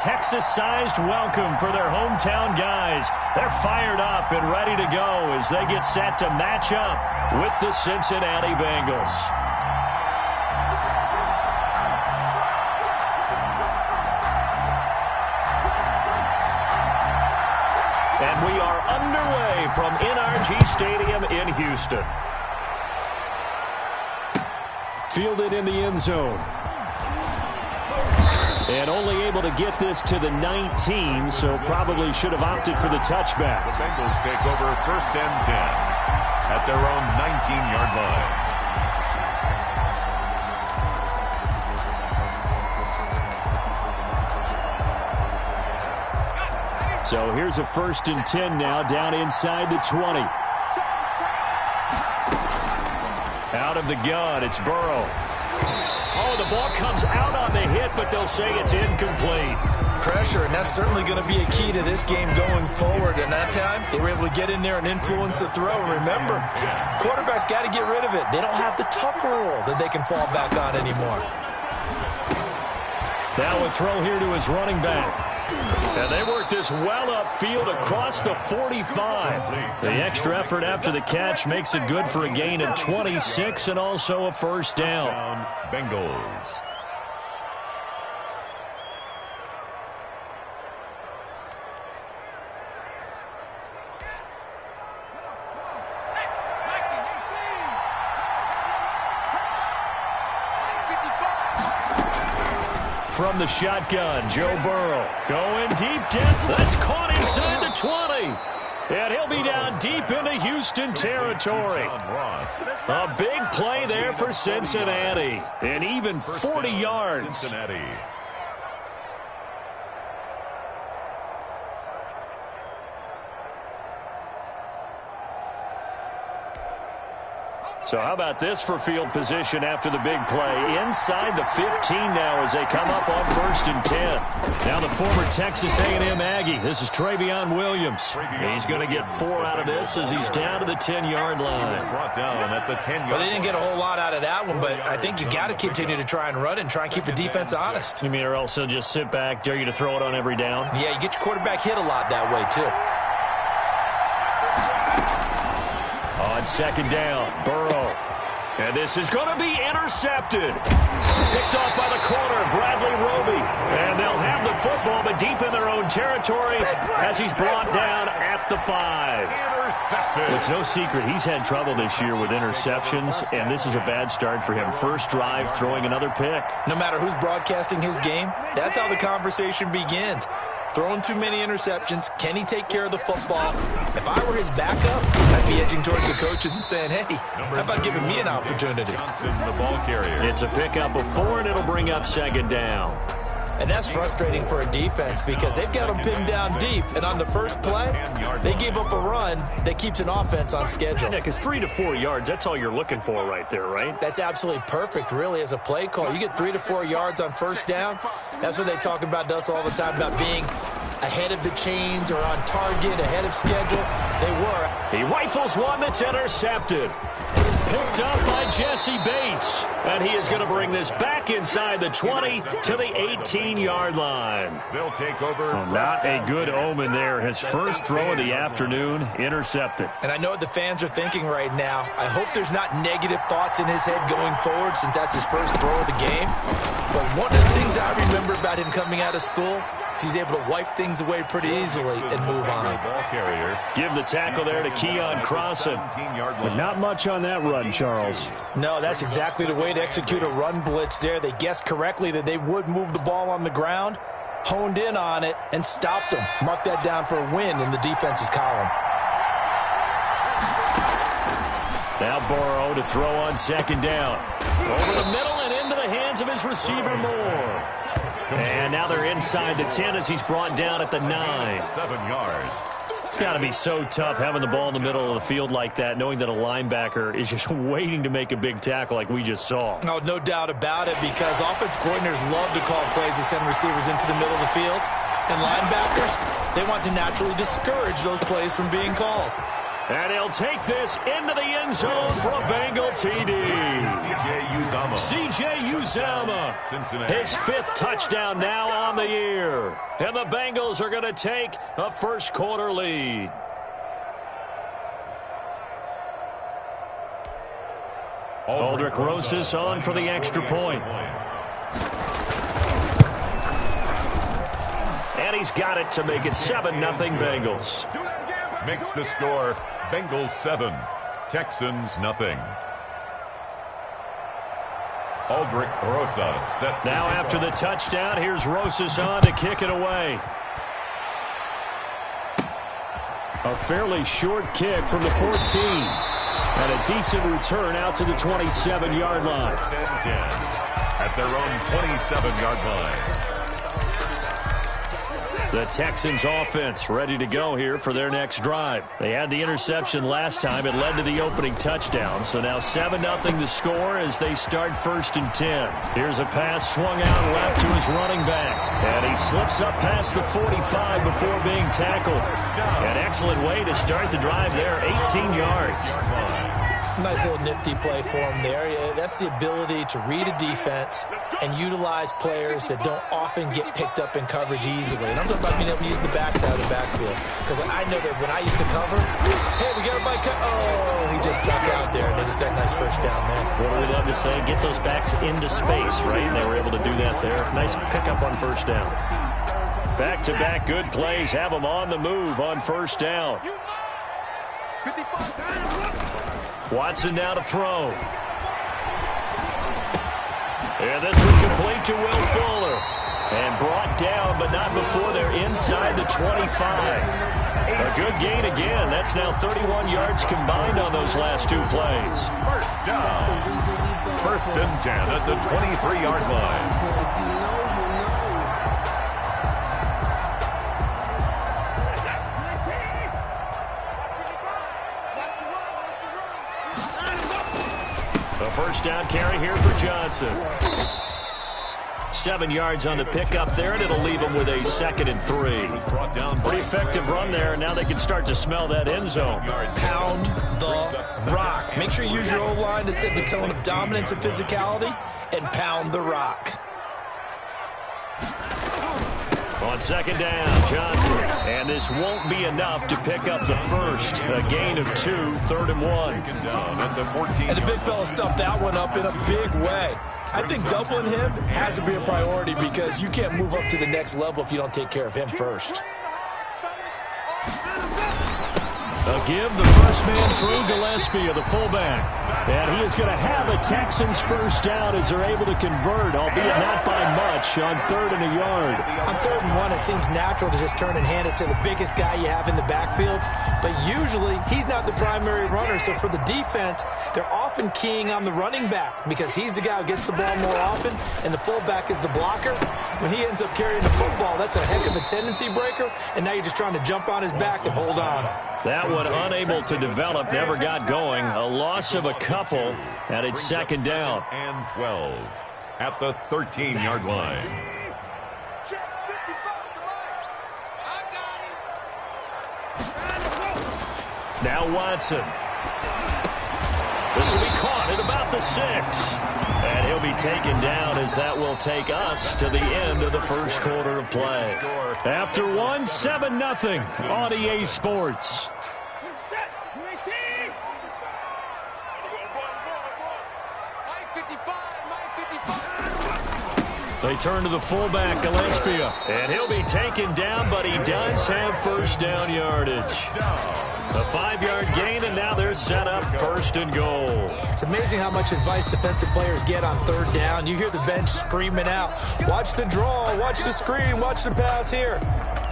Texas-sized welcome for their hometown guys. They're fired up and ready to go as they get set to match up with the Cincinnati Bengals. And we are underway from NRG Stadium in Houston. Fielded in the end zone. And only able to get this to the 19, so probably should have opted for the touchback. The Bengals take over 1st and 10 at their own 19-yard line. So here's a 1st and 10 now, down inside the 20. Out of the gun, it's Burrow. Oh, the ball comes out on the hit, but they'll say it's incomplete. Pressure, and that's certainly going to be a key to this game going forward. And that time, they were able to get in there and influence the throw. And remember, quarterbacks got to get rid of it. They don't have the tuck rule that they can fall back on anymore. Now a throw here to his running back. And they work this well upfield across the 45. The extra effort after the catch makes it good for a gain of 26 and also a 1st down. Bengals. From the shotgun, Joe Burrow going deep depth. That's caught inside the 20. And he'll be down deep into Houston territory. A big play there for Cincinnati. And even 40 yards. Cincinnati. So how about this for field position after the big play? Inside the 15 now as they come up on 1st and 10. Now the former Texas A&M Aggie. This is Travion Williams. He's going to get 4 out of this as he's down to the 10-yard line. Brought down at the 10-yard. Well, they didn't get a whole lot out of that one, but I think you've got to continue to try and run it and try and keep the defense honest. You mean or else they'll just sit back, dare you to throw it on every down? Yeah, you get your quarterback hit a lot that way, too. On 2nd down, Burrow. And this is going to be intercepted. Picked off by the corner, Bradley Roby. And they'll have the football, but deep in their own territory as he's brought down at the 5. Intercepted. It's no secret he's had trouble this year with interceptions, and this is a bad start for him. First drive, throwing another pick. No matter who's broadcasting his game, that's how the conversation begins. Throwing too many interceptions. Can he take care of the football? If I were his backup, I'd be edging towards the coaches and saying, hey, how about giving me an opportunity? Johnson, the ball carrier. It's a pickup of 4, and it'll bring up 2nd down. And that's frustrating for a defense because they've got them pinned down deep. And on the first play, they gave up a run that keeps an offense on schedule. Yeah, because 3 to 4 yards, that's all you're looking for right there, right? That's absolutely perfect, really, as a play call. You get 3 to 4 yards on 1st down. That's what they talk about to us all the time, about being ahead of the chains or on target, ahead of schedule. They were. He rifles one that's intercepted. Picked up by Jesse Bates. And he is going to bring this back inside the 20 to the 18-yard line. They'll take over. Not a good omen there. His first throw of the afternoon, intercepted. And I know what the fans are thinking right now. I hope there's not negative thoughts in his head going forward since that's his first throw of the game. But one of the things I remember about him coming out of school, he's able to wipe things away pretty easily and move on. Ball carrier. Give the tackle there to Keon Crossan. But not much on that run, Charles. No, that's exactly the way to execute a run blitz there. They guessed correctly that they would move the ball on the ground, honed in on it, and stopped them. Mark that down for a win in the defense's column. Now Burrow to throw on 2nd down. Over the middle and into the hands of his receiver Moore. And now they're inside the 10 as he's brought down at the 9. 7 yards. It's got to be so tough having the ball in the middle of the field like that, knowing that a linebacker is just waiting to make a big tackle like we just saw. Oh, no doubt about it, because offense coordinators love to call plays to send receivers into the middle of the field. And linebackers, they want to naturally discourage those plays from being called. And he'll take this into the end zone for a Bengal TD. C.J. Uzomah, his 5th touchdown now on the year. And the Bengals are going to take a first-quarter lead. Aldrick Rosas on for the extra point. And he's got it to make it 7-0 Bengals. Makes the score Bengals 7, Texans nothing. Aldrick Rosas set. Now after the touchdown, here's Rosas on to kick it away. A fairly short kick from the 14. And a decent return out to the 27-yard line. At their own 27-yard line. The Texans offense ready to go here for their next drive. They had the interception last time. It led to the opening touchdown. So now 7-0 to score as they start 1st and 10. Here's a pass swung out left to his running back. And he slips up past the 45 before being tackled. An excellent way to start the drive there, 18 yards. Nice little nifty play for him there. Yeah, that's the ability to read a defense and utilize players that don't often get picked up in coverage easily. And I'm talking about being able to use the backside of the backfield. Because I know that when I used to cover, hey, we got a bike. Oh, he just stuck out there, and they just got a nice first down there. What do we love to say? Get those backs into space, right? And they were able to do that there. Nice pickup on first down. Back-to-back good plays have them on the move on first down. Watson now to throw. And this was complete to Will Fuller. And brought down, but not before they're inside the 25. A good gain again. That's now 31 yards combined on those last 2 plays. First down. 1st and 10 at the 23-yard line. First down carry here for Johnson. 7 yards on the pickup there, and it'll leave them with a 2nd and 3. Pretty effective run there, and now they can start to smell that end zone. Pound the rock. Make sure you use your O-line to set the tone of dominance and physicality, and pound the rock. On 2nd down, Johnson. And this won't be enough to pick up the first. A gain of 2, 3rd and 1. And the big fella stuffed that one up in a big way. I think doubling him has to be a priority because you can't move up to the next level if you don't take care of him first. A give the first man through Gillespie, the fullback. And he is going to have a Texans first down as they're able to convert, albeit not by much, on 3rd and a yard. On 3rd and 1, it seems natural to just turn and hand it to the biggest guy you have in the backfield. But usually, he's not the primary runner. So for the defense, they're often keying on the running back because he's the guy who gets the ball more often, and the fullback is the blocker. When he ends up carrying the football, that's a heck of a tendency breaker, and now you're just trying to jump on his back and hold on. That one unable to develop, never got going. A loss of a couple, and it's 2nd down. And 12 at the 13-yard line. Now Watson. This will be caught at about the 6. And he'll be taken down as that will take us to the end of the first quarter of play. After 1, 7-0 on EA Sports. They turn to the fullback, Gillespie. And he'll be taken down, but he does have first down yardage. A 5-yard gain, and now they're set up 1st and goal. It's amazing how much advice defensive players get on 3rd down. You hear the bench screaming out, watch the draw, watch the screen, watch the pass here.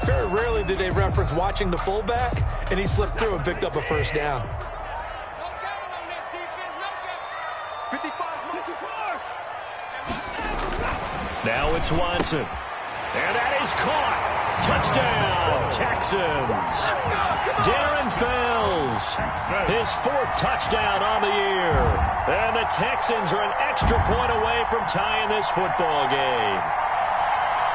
Very rarely do they reference watching the fullback, and he slipped through and picked up a first down. Now it's Watson. And that is caught. Touchdown, Texans. Darren Fells, his 4th touchdown on the year. And the Texans are an extra point away from tying this football game.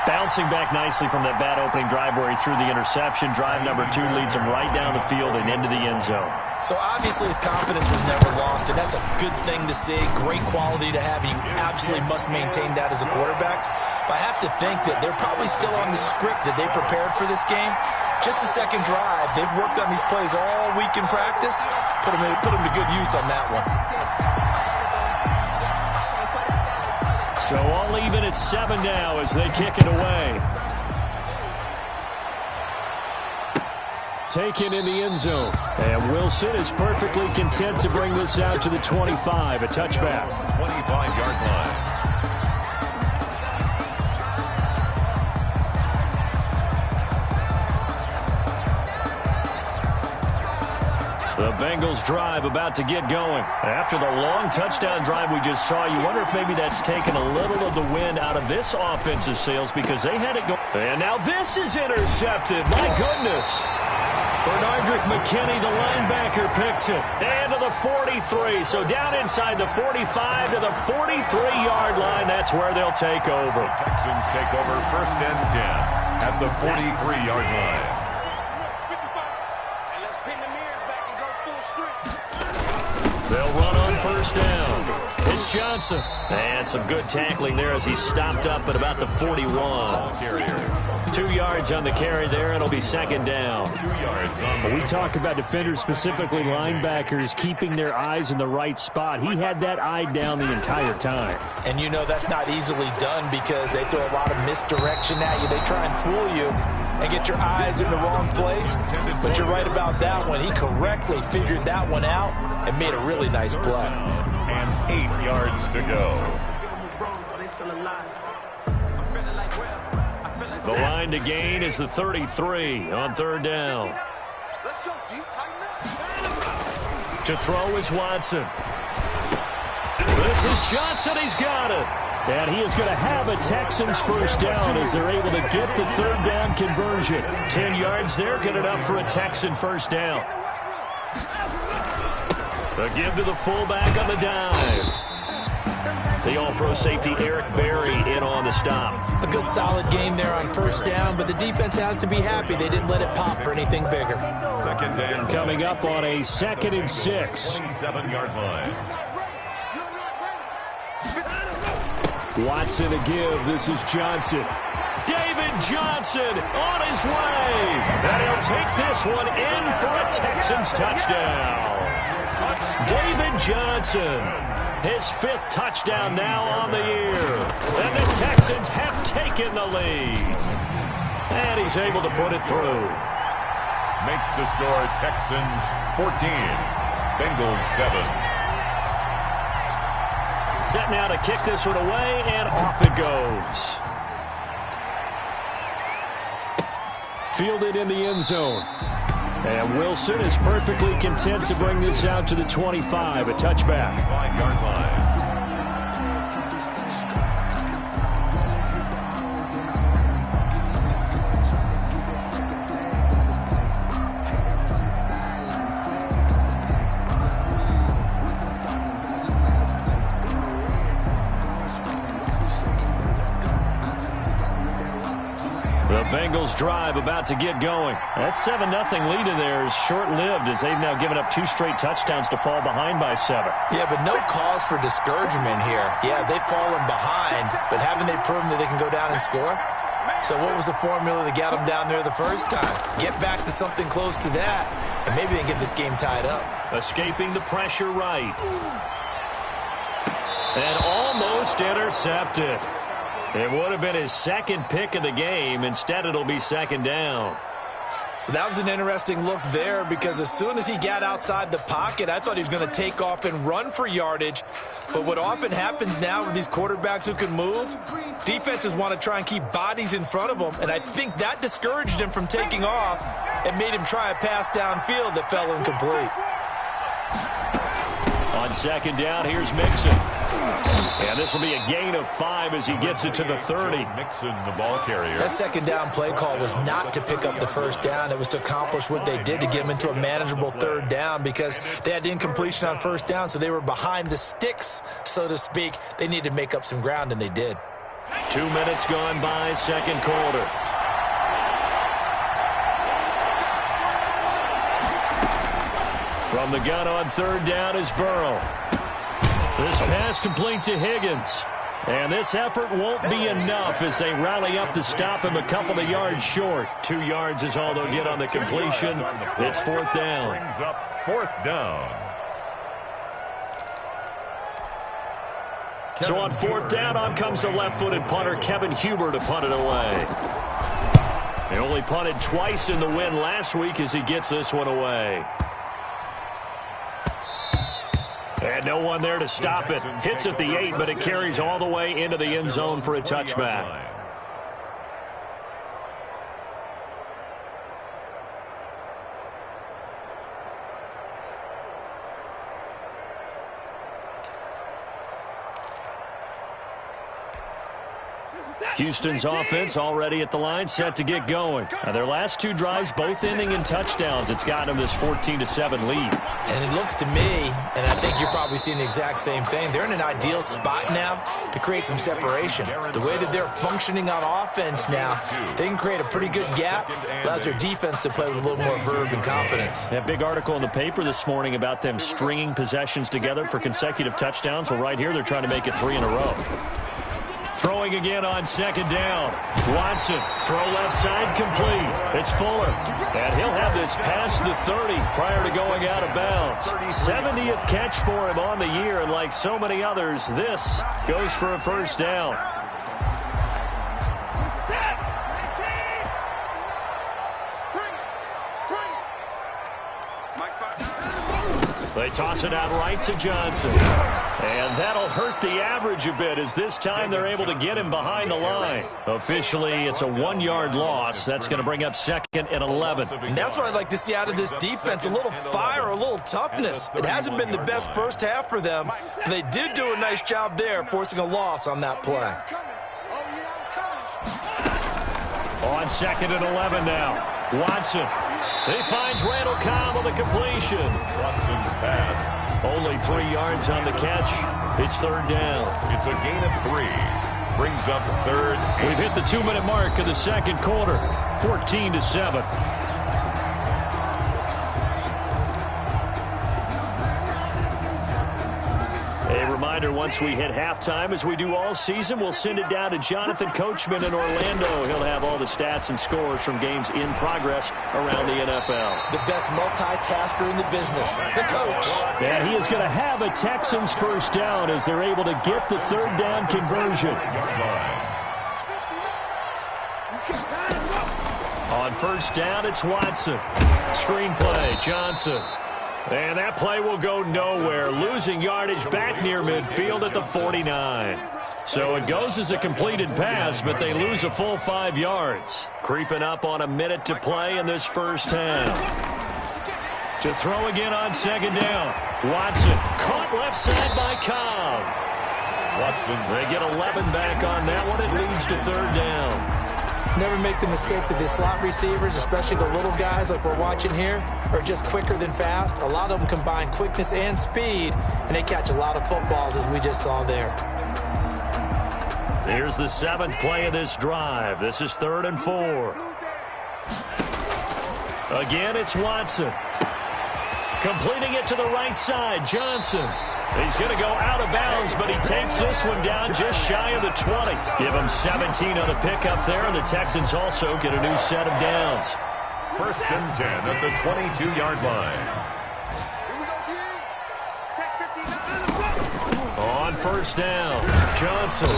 Bouncing back nicely from that bad opening drive where he threw the interception. Drive number 2 leads him right down the field and into the end zone. So obviously his confidence was never lost, and that's a good thing to see. Great quality to have, and you absolutely must maintain that as a quarterback. But I have to think that they're probably still on the script that they prepared for this game. Just the second drive, they've worked on these plays all week in practice. Put them to good use on that one. So all even at 7 now as they kick it away. Taken in the end zone. And Wilson is perfectly content to bring this out to the 25, a touchback. 25-yard line. The Bengals drive about to get going. After the long touchdown drive we just saw, you wonder if maybe that's taken a little of the wind out of this offensive sails because they had it go. And now this is intercepted. My goodness. Bernardrick McKinney, the linebacker, picks it. And to the 43. So down inside the 45 to the 43-yard line. That's where they'll take over. The Texans take over 1st and 10 at the 43-yard line. They'll run on 1st down. It's Johnson. And some good tackling there as he stopped up at about the 41. 2 yards on the carry there. It'll be 2nd down. 2 yards on. We talk about defenders, specifically linebackers, keeping their eyes in the right spot. He had that eye down the entire time. And you know that's not easily done because they throw a lot of misdirection at you. They try and fool you and get your eyes in the wrong place. But you're right about that one. He correctly figured that one out and made a really nice play. And 8 yards to go. The line to gain is the 33 on 3rd down. To throw is Watson. This is Johnson. He's got it. And he is going to have a Texans 1st down as they're able to get the 3rd down conversion. 10 yards there, good enough for a Texan 1st down. The give to the fullback on the dive. The all-pro safety Eric Berry in on the stop. A good solid game there on 1st down, but the defense has to be happy they didn't let it pop for anything bigger. 2nd and coming up on a 2nd and 6. 27-yard line. Watson to give. This is Johnson. David Johnson on his way. And he'll take this one in for a Texans touchdown. David Johnson, his 5th touchdown now on the year. And the Texans have taken the lead. And he's able to put it through. Makes the score Texans 14, Bengals 7. Set now to kick this one away, and off it goes. Fielded in the end zone. And Wilson is perfectly content to bring this out to the 25, a touchback. 5-yard line. Bengals drive about to get going. That 7-0 lead of theirs short-lived as they've now given up 2 straight touchdowns to fall behind by 7. Yeah, but no cause for discouragement here. Yeah, they've fallen behind, but haven't they proven that they can go down and score? So what was the formula that got them down there the first time? Get back to something close to that, and maybe they can get this game tied up. Escaping the pressure right. And almost intercepted. It would have been his 2nd pick of the game. Instead, it'll be 2nd down. That was an interesting look there because as soon as he got outside the pocket, I thought he was going to take off and run for yardage. But what often happens now with these quarterbacks who can move, defenses want to try and keep bodies in front of them, and I think that discouraged him from taking off and made him try a pass downfield that fell incomplete. On 2nd down, here's Mixon. And this will be a gain of 5 as he gets it to the 30. Mixon, the ball carrier. That 2nd down play call was not to pick up the 1st down. It was to accomplish what they did to get him into a manageable 3rd down because they had incompletion on 1st down, so they were behind the sticks, so to speak. They needed to make up some ground, and they did. 2 minutes gone by, 2nd quarter. From the gun on third down is Burrow. This pass complete to Higgins. And this effort won't be enough as they rally up to stop him a couple of yards short. 2 yards is all they'll get on the completion. It's fourth down. Brings up fourth down. So on fourth down, on comes the left-footed punter, Kevin Huber, to punt it away. He only punted twice in the win last week as he gets this one away. And no one there to stop it. Hits at the 8, but it carries all the way into the end zone for a touchback. Houston's offense already at the line, set to get going. Now their last 2 drives, both ending in touchdowns. It's got them this 14-7 lead. And it looks to me, and I think you're probably seeing the exact same thing, they're in an ideal spot now to create some separation. The way that they're functioning on offense now, they can create a pretty good gap, allows their defense to play with a little more verve and confidence. That big article in the paper this morning about them stringing possessions together for consecutive touchdowns. Well, right here they're trying to make it 3 in a row. Throwing again on second down. Watson, throw left side complete. It's Fuller. And he'll have this past the 30 prior to going out of bounds. 70th catch for him on the year, and like so many others, this goes for a first down. They toss it out right to Johnson. And that'll hurt the average a bit as this time they're able to get him behind the line. Officially, it's a 1-yard loss. That's going to bring up second and 11. And that's what I'd like to see out of this defense, a little fire, a little toughness. It hasn't been the best first half for them, but they did do a nice job there, forcing a loss on that play. On second and 11 now. Watson. He finds Randall Cobb on the completion. Watson's pass. Only 3 yards on the catch. It's third down. It's a gain of 3. Brings up third. We've hit the 2-minute mark of the second quarter. 14-7. A reminder, once we hit halftime, as we do all season, we'll send it down to Jonathan Coachman in Orlando. He'll have all the stats and scores from games in progress around the NFL. The best multitasker in the business, the coach. And he is going to have a Texans first down as they're able to get the third down conversion. On first down, it's Watson. Screenplay, Johnson. And that play will go nowhere, losing yardage back near midfield at the 49. So it goes as a completed pass, but they lose a full 5 yards. Creeping up on a minute to play in this first half. To throw again on second down. Watson caught left side by Cobb. They get 11 back on that one. It leads to third down. Never make the mistake that the slot receivers, especially the little guys like we're watching here, are just quicker than fast. A lot of them combine quickness and speed, and they catch a lot of footballs, as we just saw there. Here's the 7th play of this drive. This is 3rd and 4. Again, it's Watson. Completing it to the right side, Johnson. He's going to go out of bounds, but he takes this one down just shy of the 20. Give him 17 on the pickup there, and the Texans also get a new set of downs. 1st and 10 at the 22-yard line. On first down, Johnson.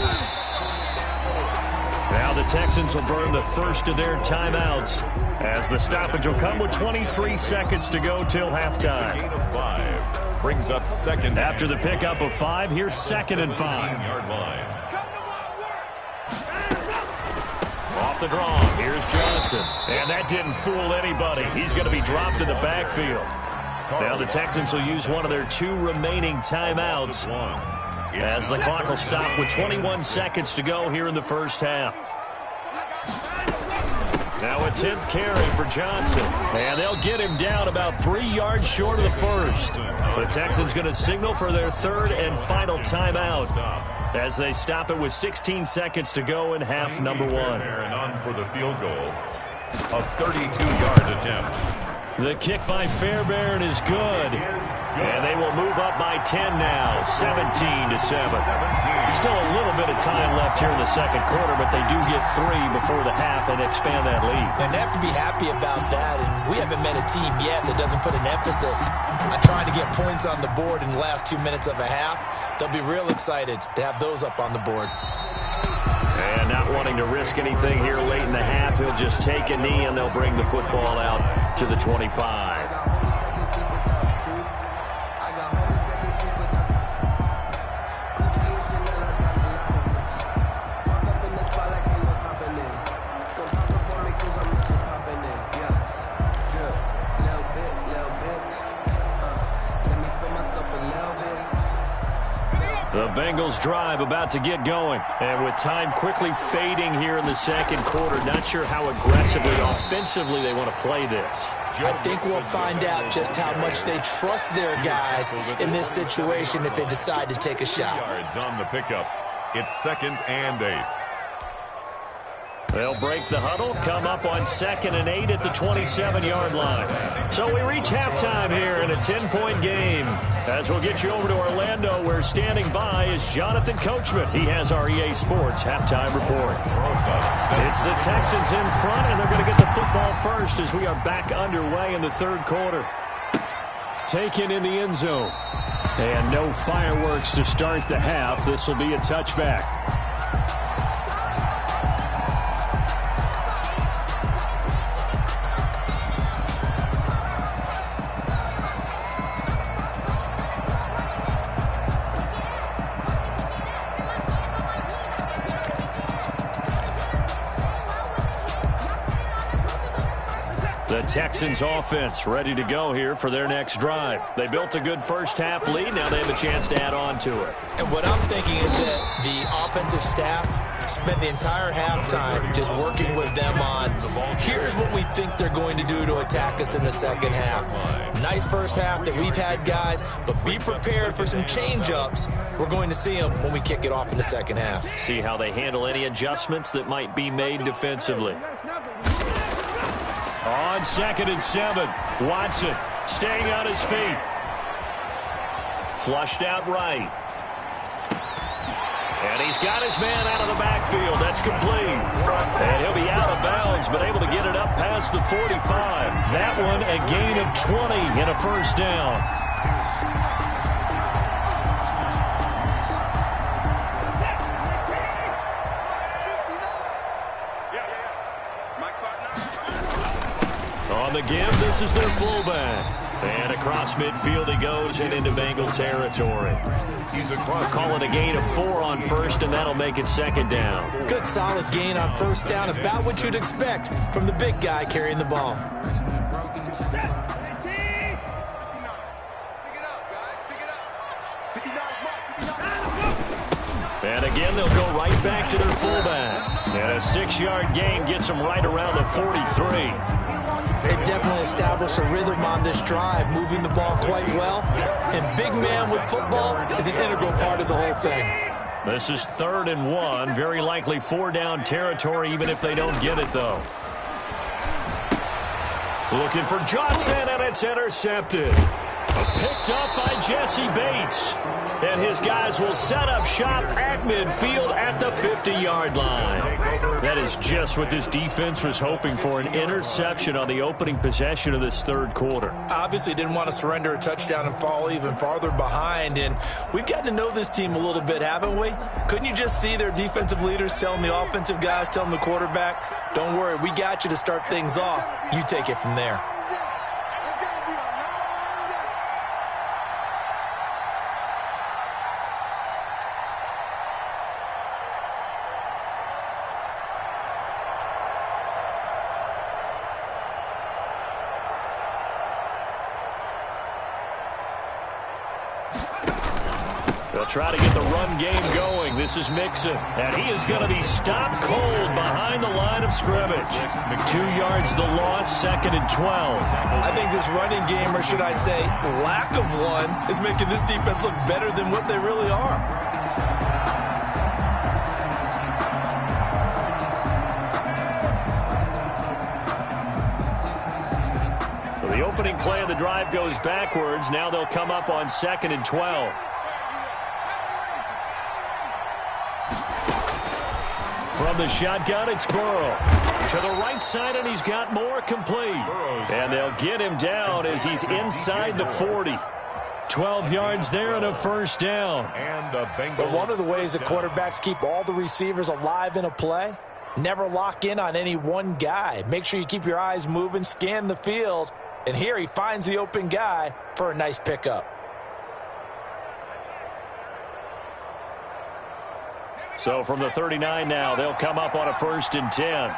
Now the Texans will burn the first of their timeouts as the stoppage will come with 23 seconds to go till halftime. Gain of 5. Brings up second. After the pickup of 5, here's 2nd and 5. Yard line. Off the draw, here's Johnson. And that didn't fool anybody. He's going to be dropped in the backfield. Now the Texans will use one of their 2 remaining timeouts as the clock will stop with 21 seconds to go here in the first half. Now a 10th carry for Johnson. And they'll get him down about 3 yards short of the first. The Texans going to signal for their 3rd and final timeout as they stop it with 16 seconds to go in half number 1. And on for the field goal. A 32-yard attempt. The kick by Fairbairn is good. And they will move up by 10 now, 17-7. Still a little bit of time left here in the second quarter, but they do get 3 before the half and expand that lead. And they have to be happy about that. And we haven't met a team yet that doesn't put an emphasis on trying to get points on the board in the last 2 minutes of a half. They'll be real excited to have those up on the board. And not wanting to risk anything here late in the half, he'll just take a knee and they'll bring the football out to the 25. The Bengals drive about to get going. And with time quickly fading here in the second quarter, not sure how aggressively, offensively they want to play this. I think we'll find out just how much they trust their guys in this situation if they decide to take a shot. Yards on the pickup. It's 2nd and 8. They'll break the huddle, come up on 2nd and 8 at the 27-yard line. So we reach halftime here in a 10-point game. As we'll get you over to Orlando, where standing by is Jonathan Coachman. He has our EA Sports halftime report. It's the Texans in front, and they're going to get the football first as we are back underway in the third quarter. Taken in the end zone. And no fireworks to start the half. This will be a touchback. The Texans offense ready to go here for their next drive. They built a good first half lead. Now they have a chance to add on to it. And what I'm thinking is that the offensive staff spent the entire halftime just working with them on, here's what we think they're going to do to attack us in the second half. Nice first half that we've had, guys, but be prepared for some change-ups. We're going to see them when we kick it off in the second half. See how they handle any adjustments that might be made defensively. On 2nd and 7, Watson staying on his feet. Flushed out right. And he's got his man out of the backfield. That's complete. And he'll be out of bounds, but able to get it up past the 45. That one a gain of 20 and a first down. On the give, this is their fullback. And across midfield he goes and into Bengal territory. Call it a gain of 4 on first, and that'll make it second down. Good solid gain on first down, about what you'd expect from the big guy carrying the ball. And again, they'll go right back to their fullback. And a 6-yard gain gets them right around the 43. They definitely established a rhythm on this drive, moving the ball quite well. And big man with football is an integral part of the whole thing. This is 3rd and 1. Very likely 4-down territory, even if they don't get it, though. Looking for Johnson, and it's intercepted. Picked up by Jesse Bates. And his guys will set up shop at midfield at the 50-yard line. That is just what this defense was hoping for, an interception on the opening possession of this third quarter. Obviously didn't want to surrender a touchdown and fall even farther behind. And we've gotten to know this team a little bit, haven't we? Couldn't you just see their defensive leaders telling the offensive guys, telling the quarterback, don't worry, we got you to start things off. You take it from there. They'll try to get the run game going. This is Mixon, and he is going to be stopped cold behind the line of scrimmage. 2 yards the loss, 2nd and 12. I think this running game, or should I say lack of one, is making this defense look better than what they really are. So the opening play of the drive goes backwards. Now they'll come up on 2nd and 12. From the shotgun, it's Burrow. To the right side, and he's got more complete. And they'll get him down as he's inside the 40. 12 yards there and a first down. But one of the ways that quarterbacks keep all the receivers alive in a play, never lock in on any one guy. Make sure you keep your eyes moving, scan the field. And here he finds the open guy for a nice pickup. So from the 39 now, they'll come up on a 1st and 10.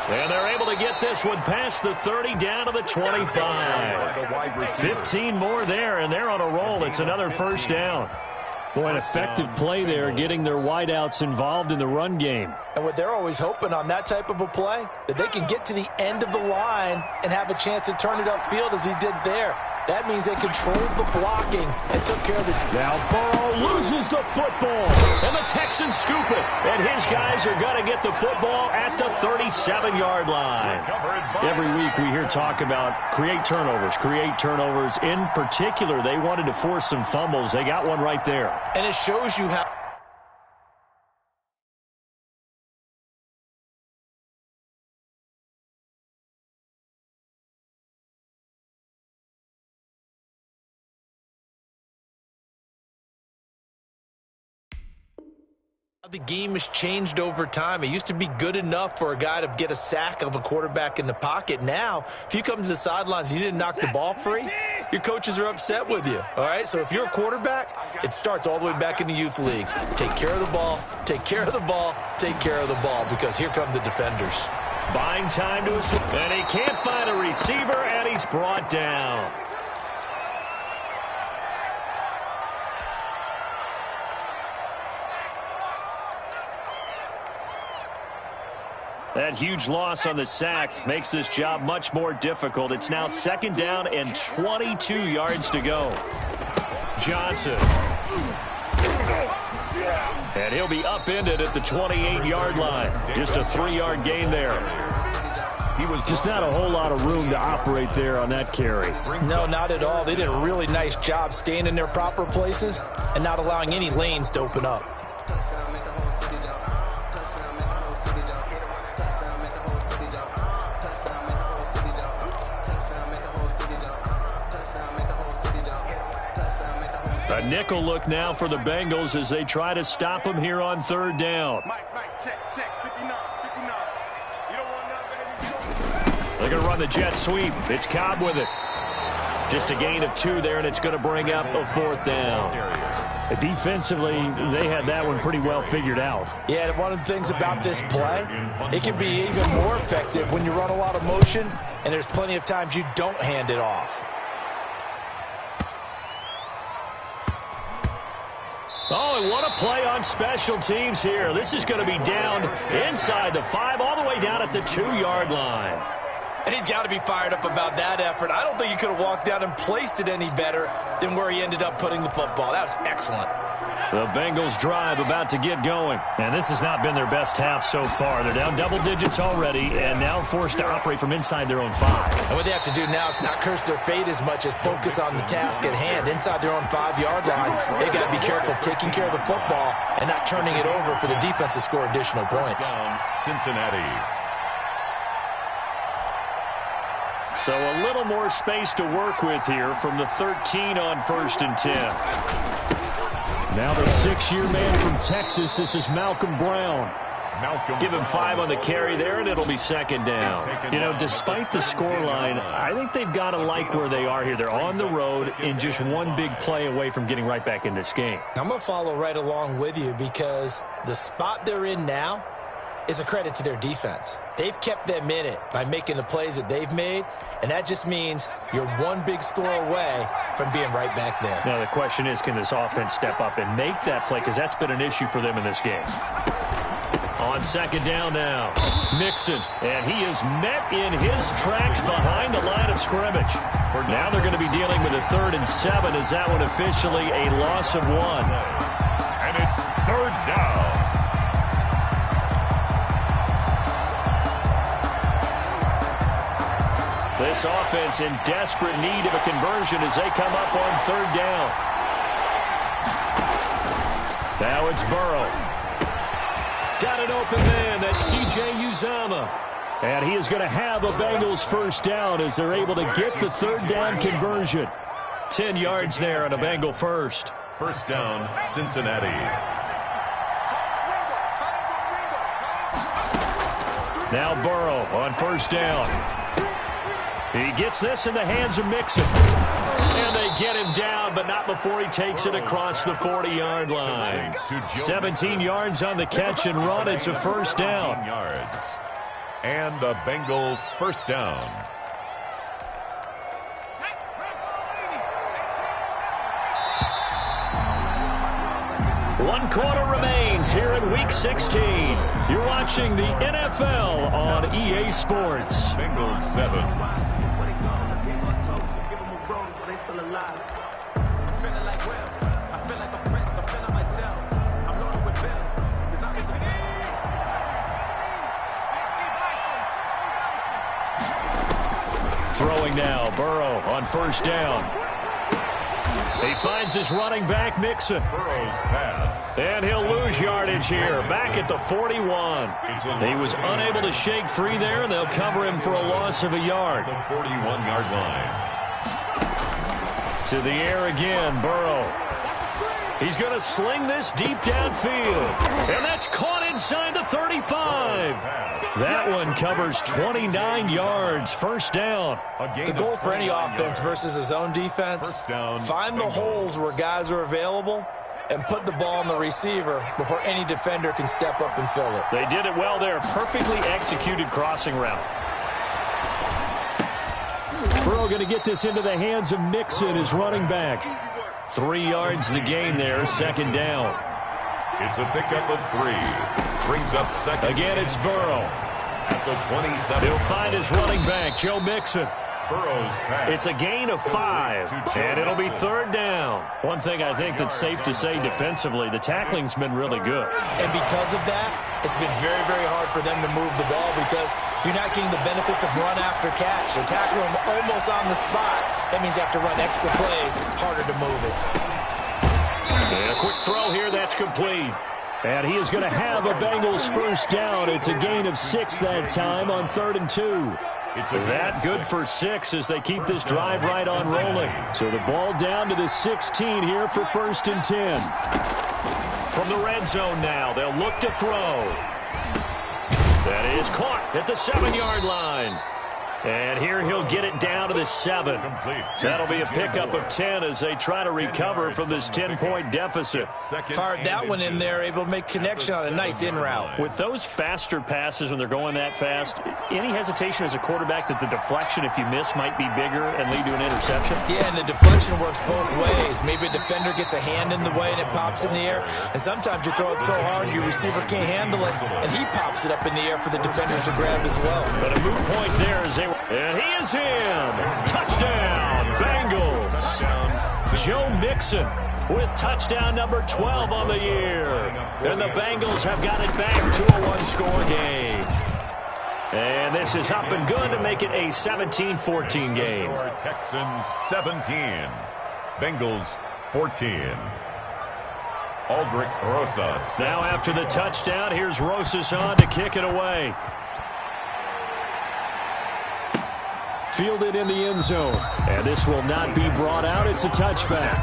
And they're able to get this one past the 30 down to the 25. 15 more there, and they're on a roll. It's another first down. Boy, an effective play there, getting their wideouts involved in the run game. And what they're always hoping on that type of a play, that they can get to the end of the line and have a chance to turn it upfield as he did there. That means they controlled the blocking and took care of the... Now Burrow loses the football, and the Texans scoop it. And his guys are going to get the football at the 37-yard line. Every week we hear talk about create turnovers. In particular, they wanted to force some fumbles. They got one right there. And it shows you how... The game has changed over time. It used to be good enough for a guy to get a sack of a quarterback in the pocket. Now, if you come to the sidelines and you didn't knock the ball free, your coaches are upset with you. All right? So if you're a quarterback, it starts all the way back in the youth leagues. Take care of the ball, take care of the ball, take care of the ball, because here come the defenders. Buying time to his... And he can't find a receiver, and he's brought down. That huge loss on the sack makes this job much more difficult. It's now 2nd down and 22 yards to go. Johnson. And he'll be upended at the 28-yard line. Just a 3-yard gain there. He was just not a whole lot of room to operate there on that carry. No, not at all. They did a really nice job staying in their proper places and not allowing any lanes to open up. A nickel look now for the Bengals as they try to stop him here on 3rd down. Check, 59. They're going to run the jet sweep. It's Cobb with it. Just a gain of 2 there, and it's going to bring up a 4th down. Defensively, they had that one pretty well figured out. Yeah, and one of the things about this play, it can be even more effective when you run a lot of motion, and there's plenty of times you don't hand it off. Oh, and what a play on special teams here. This is going to be down inside the 5, all the way down at the 2-yard line. And he's got to be fired up about that effort. I don't think he could have walked down and placed it any better than where he ended up putting the football. That was excellent. The Bengals drive about to get going. And this has not been their best half so far. They're down double digits already and now forced to operate from inside their own 5. And what they have to do now is not curse their fate as much as focus on the task at hand. Inside their own 5-yard line, they've got to be careful taking care of the football and not turning it over for the defense to score additional points. Cincinnati. So a little more space to work with here from the 13 on 1st and 10. Now the 6-year man from Texas, this is Malcolm Brown. Give him 5 on the carry there, and it'll be 2nd down. You know, despite the scoreline, I think they've got to like where they are here. They're on the road and just one big play away from getting right back in this game. I'm going to follow right along with you because the spot they're in now is a credit to their defense. They've kept them in it by making the plays that they've made, and that just means you're one big score away from being right back there. Now the question is, can this offense step up and make that play? Because that's been an issue for them in this game. On 2nd down now, Mixon, and he is met in his tracks behind the line of scrimmage. Now they're going to be dealing with a 3rd and 7. Is that one officially a loss of 1? And it's 3rd down. This offense in desperate need of a conversion as they come up on 3rd down. Now it's Burrow. Got an open man. That's C.J. Uzomah. And he is going to have a Bengals 1st down as they're able to get the 3rd down conversion. 10 yards there on a Bengal 1st. 1st down, Cincinnati. Now Burrow on 1st down. He gets this in the hands of Mixon. And they get him down, but not before he takes it across the 40-yard line. 17 yards on the catch and run. It's a 1st down. Yards. And a Bengal 1st down. One quarter remains here in Week 16. You're watching the NFL on EA Sports. Bengals 7. Throwing now, Burrow on 1st down. He finds his running back, Mixon. Burrow's pass. And he'll lose yardage here, back at the 41. He was unable to shake free there, and they'll cover him for a loss of a yard. The 41-yard line. To the air again, Burrow. He's going to sling this deep downfield. And that's caught inside the 35. That one covers 29 yards. 1st down. The goal for any offense versus a zone defense, find the holes where guys are available and put the ball on the receiver before any defender can step up and fill it. They did it well there. Perfectly executed crossing route. Burrow going to get this into the hands of Mixon, his running back. 3 yards the gain there, 2nd down. It's a pickup of 3. Brings up 2nd. Again, it's Burrow. At the 27. He'll find his running back, Joe Mixon. Burrow's pass. It's a gain of 5, and it'll be 3rd down. One thing I think that's safe to say defensively, the tackling's been really good. And because of that, it's been very, very hard for them to move the ball because you're not getting the benefits of run after catch. They're tackling them almost on the spot. That means you have to run extra plays, harder to move it. And a quick throw here, that's complete. And he is going to have a Bengals 1st down. It's a gain of 6 that time on 3rd and 2. That good for 6 as they keep this drive right on rolling. So the ball down to the 16 here for 1st and 10. From the red zone now, they'll look to throw. That is caught at the 7-yard line. And here he'll get it down to the 7. That'll be a pickup of 10 as they try to recover from this 10-point deficit. Fired that one in there, able to make connection on a nice in route. With those faster passes when they're going that fast, any hesitation as a quarterback that the deflection, if you miss, might be bigger and lead to an interception? Yeah, and the deflection works both ways. Maybe a defender gets a hand in the way and it pops in the air. And sometimes you throw it so hard your receiver can't handle it, and he pops it up in the air for the defenders to grab as well. But a moot point there as they... And he is in. Touchdown, Bengals. Joe Mixon with touchdown number 12 on the year. And the Bengals have got it back to a one-score game. And this is up and good to make it a 17-14 game. Texans 17. Bengals 14. Aldrich Rosas. Now after the touchdown, here's Rosas on to kick it away. Fielded in the end zone. And this will not be brought out. It's a touchback.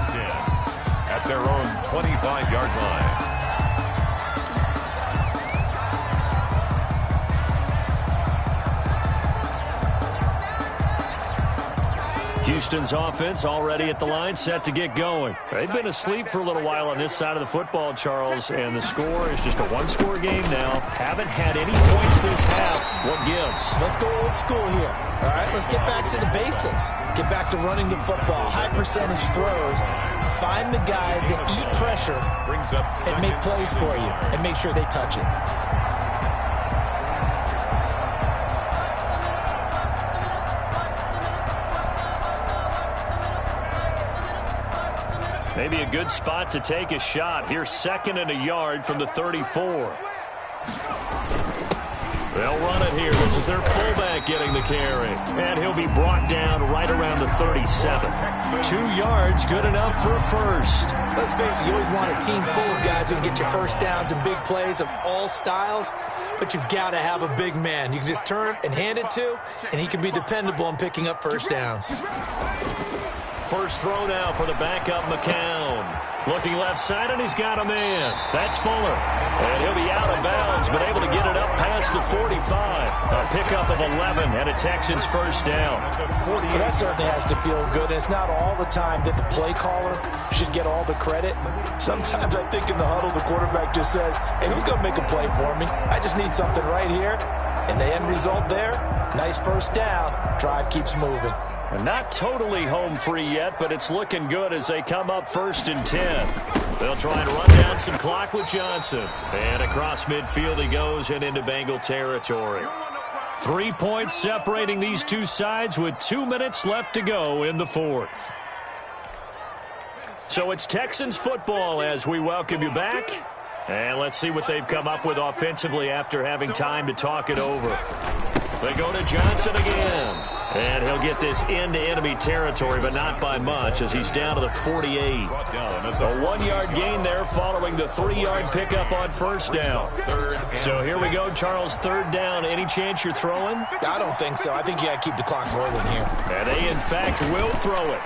At their own 25-yard line. Houston's offense already at the line, set to get going. They've been asleep for a little while on this side of the football, Charles, and the score is just a one-score game now. Haven't had any points this half. What gives? Let's go old school here. All right, let's get back to the basics. Get back to running the football, high percentage throws. Find the guys that eat pressure and make plays for you and make sure they touch it. Maybe a good spot to take a shot. Here's 2nd and a yard from the 34. They'll run it here. This is their fullback getting the carry. And he'll be brought down right around the 37. 2 yards, good enough for a first. Let's face it, you always want a team full of guys who can get you first downs and big plays of all styles, but you've got to have a big man you can just turn and hand it to, and he can be dependable in picking up first downs. First throw now for the backup McCown. Looking left side, and he's got a man. That's Fuller. And he'll be out of bounds, but able to get it up past the 45. A pickup of 11 and a Texans first down. Well, that certainly has to feel good. And it's not all the time that the play caller should get all the credit. Sometimes I think in the huddle, the quarterback just says, hey, who's going to make a play for me? I just need something right here. And the end result there, nice first down. Drive keeps moving. Not totally home free yet, but it's looking good as they come up 1st and 10. They'll try and run down some clock with Johnson. And across midfield he goes and into Bengal territory. 3 points separating these two sides with 2 minutes left to go in the 4th. So it's Texans football as we welcome you back. And let's see what they've come up with offensively after having time to talk it over. They go to Johnson again. And he'll get this into enemy territory, but not by much as he's down to the 48. A 1-yard gain there following the 3-yard pickup on first down. So here we go, Charles, 3rd down. Any chance you're throwing? I don't think so. I think you got to keep the clock rolling here. And they, in fact, will throw it.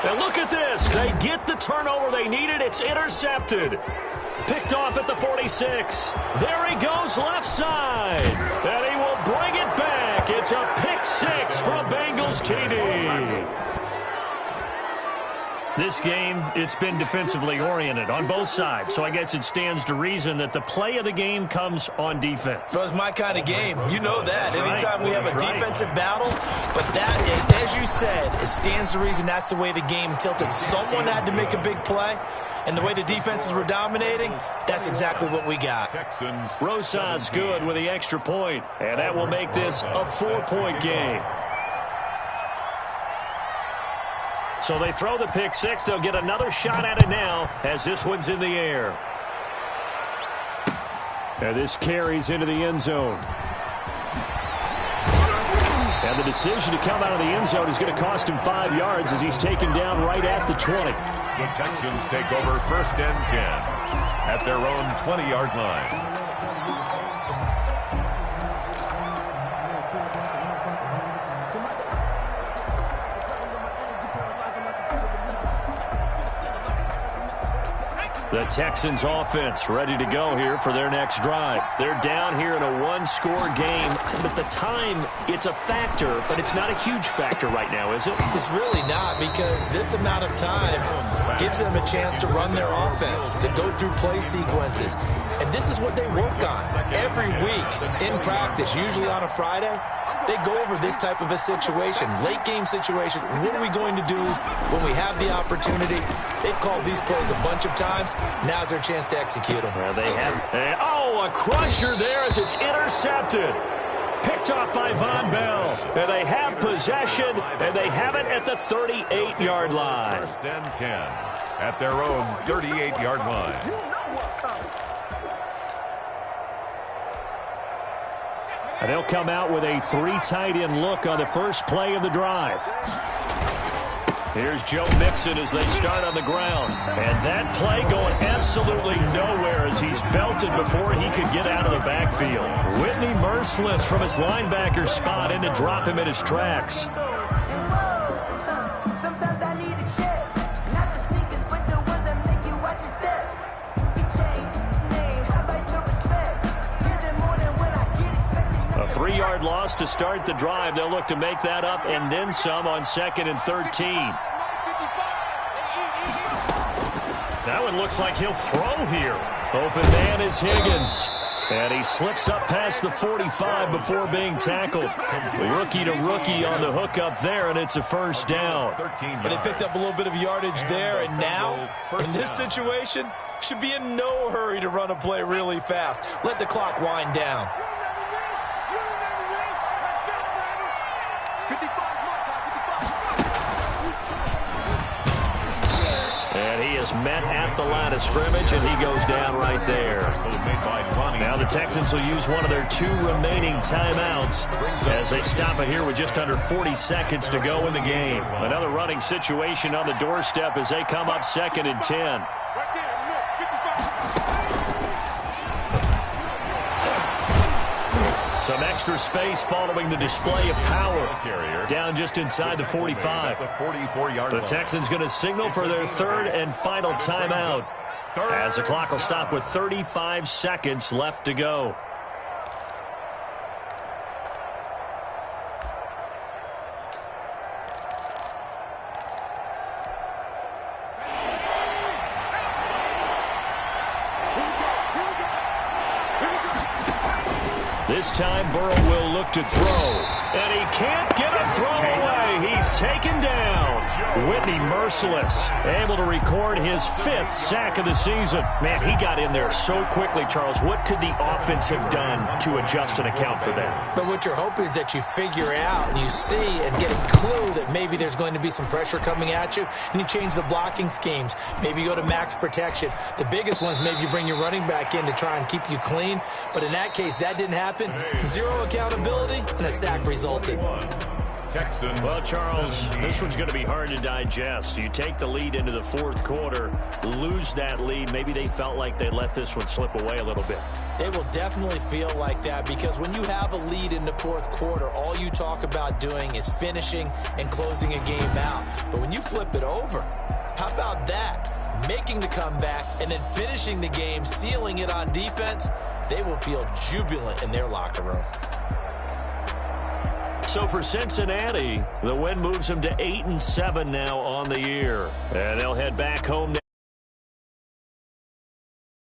And look at this. They get the turnover they needed. It's intercepted. Picked off at the 46. There he goes left side. And he will bring it back. It's a pick 6 from Bengals TD. This game, it's been defensively oriented on both sides, so I guess it stands to reason that the play of the game comes on defense. So it's my kind of game. You know that. That's anytime right. we have a defensive battle, but that, as you said, it stands to reason that's the way the game tilted. Someone had to make a big play, and the way the defenses were dominating, that's exactly what we got. Rosas good with the extra point, and that will make this a 4-point game. So they throw the pick 6. They'll get another shot at it now as this one's in the air. And this carries into the end zone. And the decision to come out of the end zone is going to cost him 5 yards as he's taken down right at the 20. The Texans take over 1st and 10 at their own 20-yard line. The Texans offense ready to go here for their next drive. They're down here in a 1-score game, but the time, it's a factor, but it's not a huge factor right now, is it? It's really not, because this amount of time gives them a chance to run their offense, to go through play sequences. And this is what they work on every week in practice, usually on a Friday. They go over this type of a situation, late game situation. What are we going to do when we have the opportunity? They've called these plays a bunch of times. Now's their chance to execute them. Well, they have. A crusher there as it's intercepted. Picked off by Von Bell. And they have possession, and they have it at the 38-yard line. 1st and 10 at their own 38-yard line. And they'll come out with a 3-tight-end look on the first play of the drive. Here's Joe Mixon as they start on the ground. And that play going absolutely nowhere as he's belted before he could get out of the backfield. Whitney merciless from his linebacker spot in to drop him in his tracks. A 3-yard loss to start the drive. They'll look to make that up and then some on 2nd and 13. That one looks like he'll throw here. Open man is Higgins. And he slips up past the 45 before being tackled. Rookie to rookie on the hookup there, and it's a first down. But they picked up a little bit of yardage there, and now, in this situation, should be in no hurry to run a play really fast. Let the clock wind down. met at the line of scrimmage, and he goes down right there. Now the Texans will use one of their 2 remaining timeouts as they stop it here with just under 40 seconds to go in the game. Another running situation on the doorstep as they come up 2nd and 10. Some extra space following the display of power. Down just inside the 45. The Texans going to signal for their 3rd and final timeout as the clock will stop with 35 seconds left to go. This time, Burrow will look to throw. And he can't get a throw away. He's taken down. Whitney merciless, able to record his 5th sack of the season. Man, he got in there so quickly, Charles. What could the offense have done to adjust and account for that? But what you're hoping is that you figure out and you see and get a clue that maybe there's going to be some pressure coming at you, and you change the blocking schemes. Maybe you go to max protection. The biggest one is maybe you bring your running back in to try and keep you clean. But in that case, that didn't happen. 0 accountability, and a sack resulted. Well, Charles, this one's going to be hard to digest. You take the lead into the 4th quarter, lose that lead. Maybe they felt like they let this one slip away a little bit. It will definitely feel like that because when you have a lead in the 4th quarter, all you talk about doing is finishing and closing a game out. But when you flip it over, how about that? Making the comeback and then finishing the game, sealing it on defense, they will feel jubilant in their locker room. So for Cincinnati, the win moves them to 8-7 now on the year. And they'll head back home.